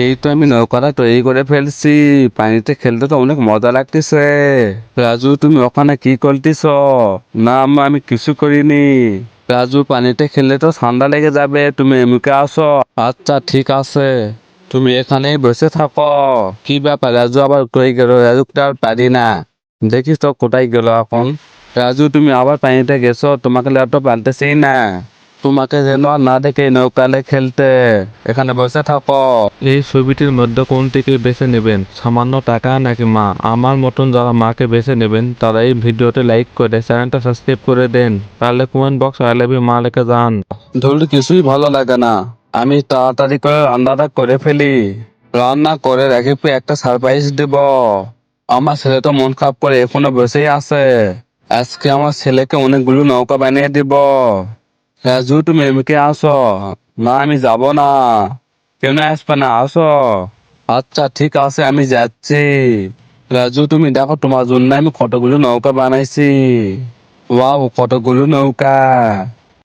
এই তো আমি নৌকাটা তৈরি করে ফেলছি। পানিতে খেলতে তো অনেক মজা লাগতেছে। রাজু, তুমি ওখানে কি করতেছ? না আম্মা, আমি কিছু করিনি। রাজু, পানিতে খেললে তো ঠান্ডা লেগে যাবে, তুমি এমুকে আসো। আচ্ছা ঠিক আছে, তুমি এখানেই বসে থাকো। কি ব্যাপার, রাজু আবার কই গেল? রাজুকে আর পারি না। দেখিস তো কোথায় গেল এখন। রাজু, তুমি আবার পানিতে গেছো? তোমাকে ল্যাপটপ পাল্টেছেই না। তোমাকে যেন আর না দেখে নৌকালে খেলতে। এখানে বসে থাকো। এই ছবিটির মধ্যে কোনটিকে বেছে নেবেন, সামান্য টাকা নাকি মা? আমার মতন যারা মাকে বেছে নেবেন তারা এই ভিডিওতে লাইক করে চ্যানেলটা সাবস্ক্রাইব করে দেন। তাহলে comment box I love you মা লিখে যান। ধুর, কিছুই ভালো লাগে না। আমি তাড়াতাড়ি করে রান্নাটা করে ফেলি। রান্না করে রেখে একটা সারপ্রাইজ দেব। আমার ছেলে তো মন খারাপ করে এখনো বসেই আছে। আজকে আমার ছেলেকে অনেকগুলো নৌকা বানিয়ে দিব। রাজু, তুমি এমকে আসো। না, আমি যাব না। কেন আসবে না? আসো। আচ্ছা ঠিক আছে, আমি যাচ্ছি। রাজু, তুমি দেখো, তোমার জন্য আমি কতগুলো নৌকা বানাইছি। ওয়াও, কতগুলো নৌকা।